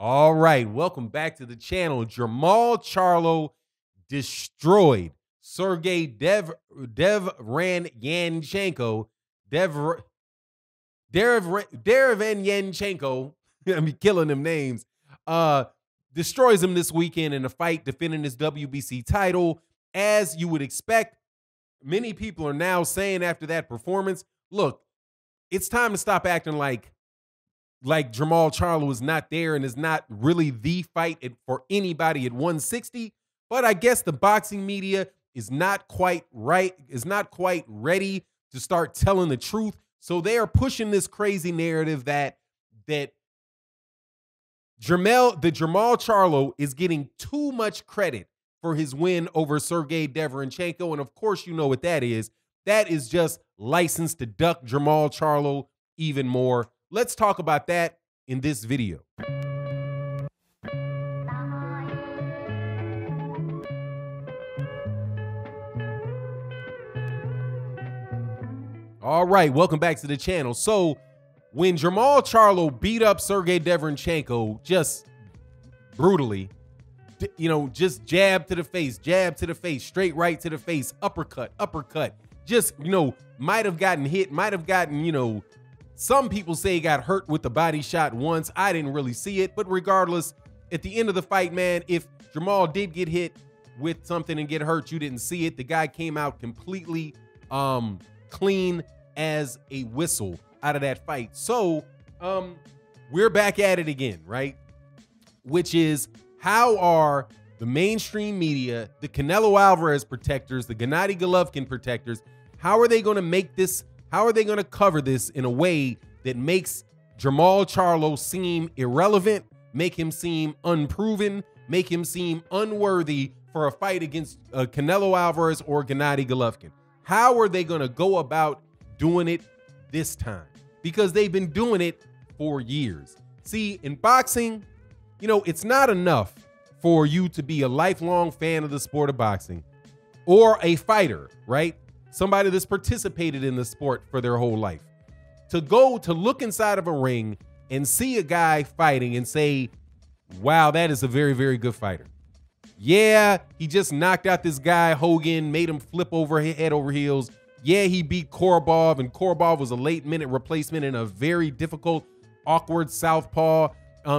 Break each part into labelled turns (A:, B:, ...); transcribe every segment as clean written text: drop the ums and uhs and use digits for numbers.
A: All right, welcome back to the channel. Jermall Charlo destroyed Sergiy Derevyanchenko. Derevyanchenko. I'm killing them names. Destroys him this weekend in a fight, defending his WBC title. As you would expect, many people are now saying after that performance, look, it's time to stop acting like Jermall Charlo is not there and is not really the fight for anybody at 160. But I guess the boxing media is not quite ready to start telling the truth. So they are pushing this crazy narrative that Jermall Charlo is getting too much credit for his win over Sergiy Derevyanchenko. And of course, you know what that is. That is just licensed to duck Jermall Charlo even more. Let's talk about that in this video. All right, welcome back to the channel. So when Jermall Charlo beat up Sergiy Derevyanchenko just brutally, just jab to the face, straight right to the face, uppercut, just, might have gotten hit, might have gotten, some people say he got hurt with the body shot once. I didn't really see it, but regardless, at the end of the fight, man, if Jermall did get hit with something and get hurt, you didn't see it. The guy came out completely clean as a whistle out of that fight. So we're back at it again, right? Which is, how are the mainstream media, the Canelo Alvarez protectors, the Gennady Golovkin protectors, how are they going to make this? How are they going to cover this in a way that makes Jermall Charlo seem irrelevant, make him seem unproven, make him seem unworthy for a fight against Canelo Alvarez or Gennady Golovkin? How are they going to go about doing it this time? Because they've been doing it for years. See, in boxing, it's not enough for you to be a lifelong fan of the sport of boxing or a fighter, right? Somebody that's participated in the sport for their whole life. To go to look inside of a ring and see a guy fighting and say, wow, that is a very, very good fighter. Yeah, he just knocked out this guy, Hogan, made him flip over head over heels. Yeah, he beat Korobov, and Korobov was a late-minute replacement in a very difficult, awkward southpaw.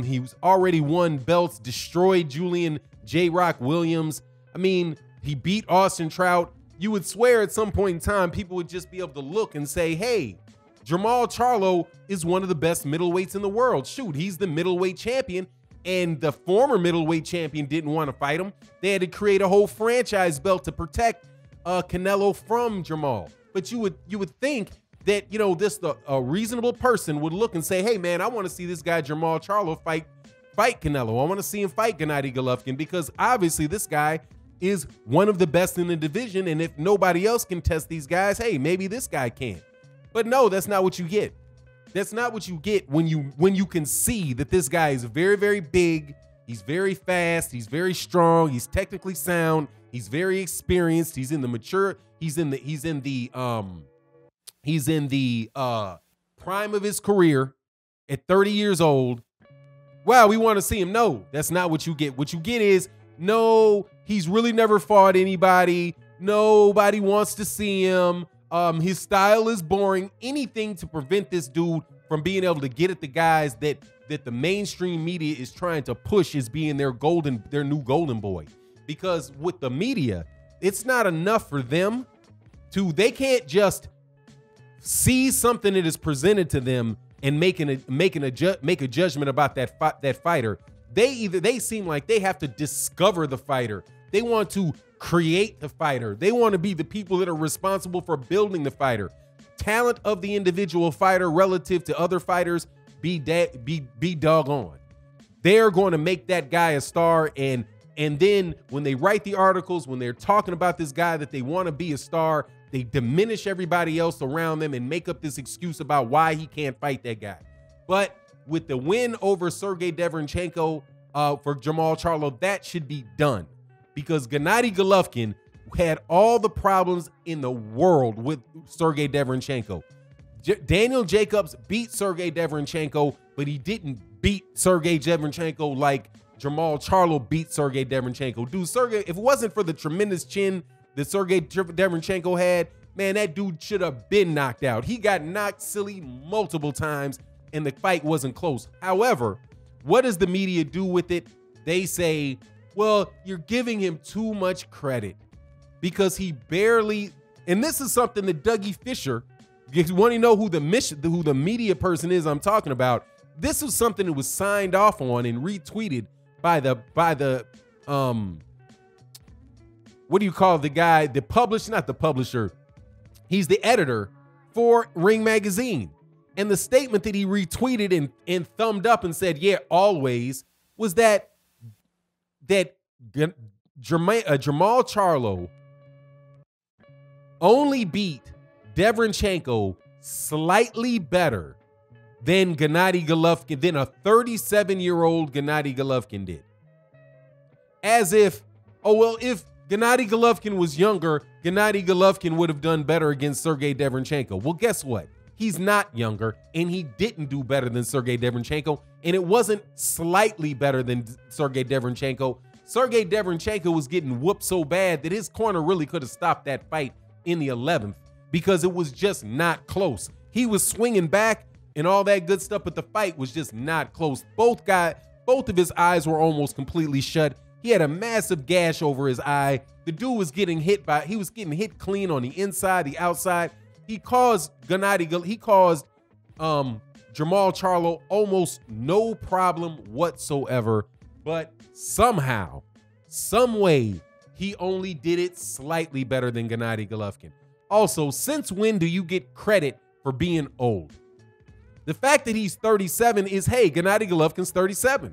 A: He's already won belts, destroyed Julian J-Rock Williams. I mean, he beat Austin Trout. You would swear at some point in time, people would just be able to look and say, hey, Jermall Charlo is one of the best middleweights in the world. Shoot, he's the middleweight champion, and the former middleweight champion didn't want to fight him. They had to create a whole franchise belt to protect Canelo from Jermall. But you would think that, a reasonable person would look and say, hey, man, I want to see this guy Jermall Charlo fight Canelo. I want to see him fight Gennady Golovkin, because obviously this guy is one of the best in the division, and if nobody else can test these guys, hey, maybe this guy can. But no, that's not what you get. That's not what you get when you can see that this guy is very, very big, he's very fast, he's very strong, he's technically sound, he's very experienced, he's in the prime of his career at 30 years old. Wow, we want to see him. No, that's not what you get. What you get is, no, he's really never fought anybody. Nobody wants to see him. His style is boring. Anything to prevent this dude from being able to get at the guys that the mainstream media is trying to push as being their new golden boy. Because with the media, it's not enough for them they can't just see something that is presented to them and make a judgment about that fighter. They seem like they have to discover the fighter. They want to create the fighter. They want to be the people that are responsible for building the fighter. Talent of the individual fighter relative to other fighters be doggone. They're going to make that guy a star, and then when they write the articles, when they're talking about this guy that they want to be a star, they diminish everybody else around them and make up this excuse about why he can't fight that guy. But with the win over Sergiy Derevyanchenko for Jermall Charlo, that should be done, because Gennady Golovkin had all the problems in the world with Sergiy Derevyanchenko. Daniel Jacobs beat Sergiy Derevyanchenko, but he didn't beat Sergiy Derevyanchenko like Jermall Charlo beat Sergiy Derevyanchenko. Dude, Sergiy, if it wasn't for the tremendous chin that Sergiy Derevyanchenko had, man, that dude should have been knocked out. He got knocked silly multiple times, and the fight wasn't close. However, what does the media do with it? They say, well, you're giving him too much credit because he barely, and this is something that Dougie Fisher, if you want to know who the media person is I'm talking about, this was something that was signed off on and retweeted by the what do you call the guy, the publisher, not the publisher, he's the editor for Ring Magazine. And the statement that he retweeted and thumbed up and said, yeah, always, was that Jermall Charlo only beat Derevyanchenko slightly better than Gennady Golovkin, than a 37-year-old Gennady Golovkin did. As if, oh, well, if Gennady Golovkin was younger, Gennady Golovkin would have done better against Sergiy Derevyanchenko. Well, guess what? He's not younger, and he didn't do better than Sergiy Derevyanchenko, and it wasn't slightly better than Sergiy Derevyanchenko. Sergiy Derevyanchenko was getting whooped so bad that his corner really could have stopped that fight in the 11th because it was just not close. He was swinging back and all that good stuff, but the fight was just not close. Both of his eyes were almost completely shut. He had a massive gash over his eye. The dude was getting hit clean on the inside, the outside. He caused Jermall Charlo almost no problem whatsoever, but somehow, some way, he only did it slightly better than Gennady Golovkin. Also, since when do you get credit for being old? The fact that he's 37 is, hey, Gennady Golovkin's 37.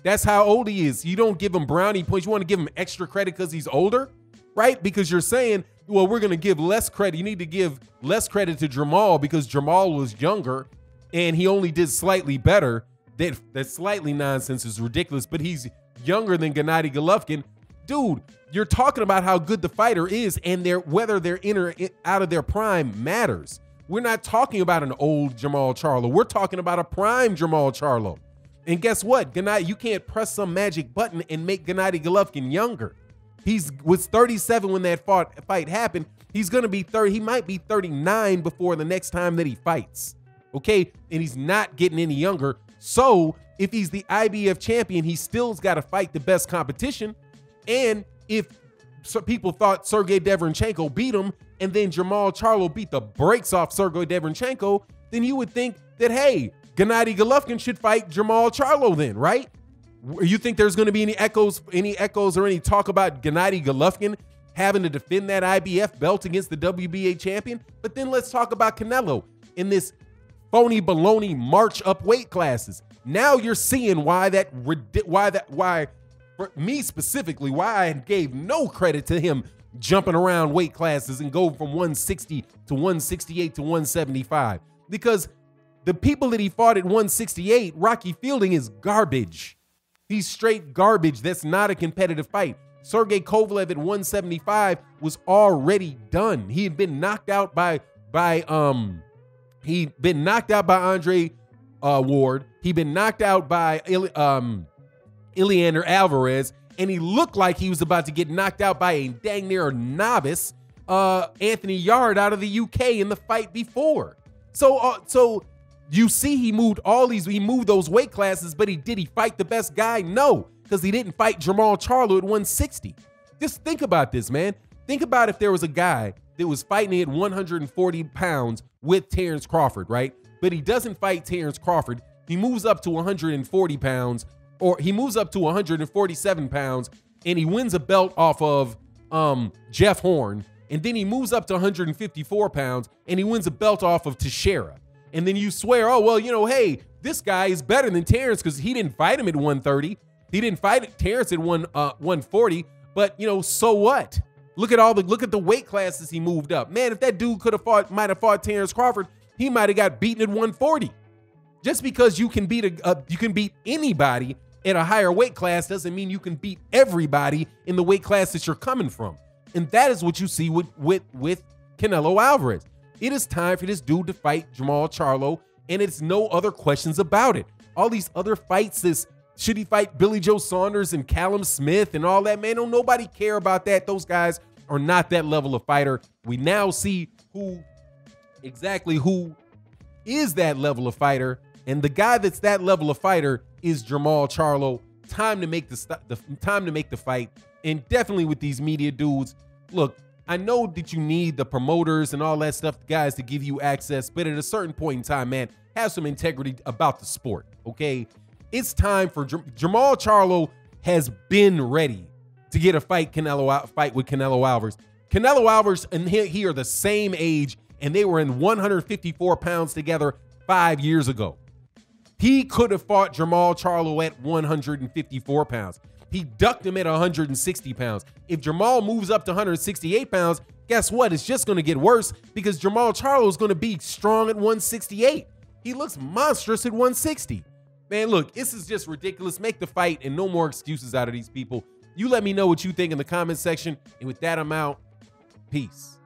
A: That's how old he is. You don't give him brownie points. You want to give him extra credit because he's older, right? Because you're saying, well, we're going to give less credit. You need to give less credit to Jermall because Jermall was younger and he only did slightly better. That slightly nonsense is ridiculous, but he's younger than Gennady Golovkin. Dude, you're talking about how good the fighter is and whether they're in or out of their prime matters. We're not talking about an old Jermall Charlo. We're talking about a prime Jermall Charlo. And guess what? You can't press some magic button and make Gennady Golovkin younger. He was 37 when that fight happened. He's going to be 30. He might be 39 before the next time that he fights. Okay? And he's not getting any younger. So if he's the IBF champion, he still's got to fight the best competition. And if people thought Sergiy Derevyanchenko beat him and then Jermall Charlo beat the brakes off Sergiy Derevyanchenko, then you would think that, hey, Gennady Golovkin should fight Jermall Charlo then, right? You think there's going to be any echoes or any talk about Gennady Golovkin having to defend that IBF belt against the WBA champion? But then let's talk about Canelo in this phony baloney march up weight classes. Now you're seeing why for me specifically, why I gave no credit to him jumping around weight classes and go from 160 to 168 to 175. Because the people that he fought at 168, Rocky Fielding, is garbage. He's straight garbage. That's not a competitive fight. Sergey Kovalev at 175 was already done. He had been knocked out by Andre Ward. He'd been knocked out by Ileander Alvarez, and he looked like he was about to get knocked out by a dang near novice, Anthony Yard out of the UK in the fight before. So you see he moved those weight classes, but did he fight the best guy? No, because he didn't fight Jermall Charlo at 160. Just think about this, man. Think about if there was a guy that was fighting at 140 pounds with Terrence Crawford, right? But he doesn't fight Terrence Crawford. He moves up to 140 pounds, or he moves up to 147 pounds, and he wins a belt off of Jeff Horn. And then he moves up to 154 pounds, and he wins a belt off of Teixeira. And then you swear, oh, well, hey, this guy is better than Terrence because he didn't fight him at 130. He didn't fight Terrence at 140. But, so what? Look at the weight classes he moved up. Man, if that dude might have fought Terrence Crawford, he might have got beaten at 140. Just because you can beat anybody at a higher weight class doesn't mean you can beat everybody in the weight class that you're coming from. And that is what you see with Canelo Alvarez. It is time for this dude to fight Jermall Charlo, and it's no other questions about it. all these other fights, this should he fight Billy Joe Saunders and Callum Smith and all that, man, don't nobody care about that. Those guys are not that level of fighter. We now see who is that level of fighter, and the guy that's that level of fighter is Jermall Charlo. Time to make the fight, and definitely with these media dudes. Look, I know that you need the promoters and all that stuff, guys, to give you access, but at a certain point in time, man, have some integrity about the sport, okay? It's time for Jermall Charlo has been ready to get a fight with Canelo Alvarez. Canelo Alvarez and he are the same age, and they were in 154 pounds together 5 years ago. He could have fought Jermall Charlo at 154 pounds. He ducked him at 160 pounds. If Jermall moves up to 168 pounds, guess what? It's just going to get worse because Jermall Charlo is going to be strong at 168. He looks monstrous at 160. Man, look, this is just ridiculous. Make the fight and no more excuses out of these people. You let me know what you think in the comment section. And with that, I'm out. Peace.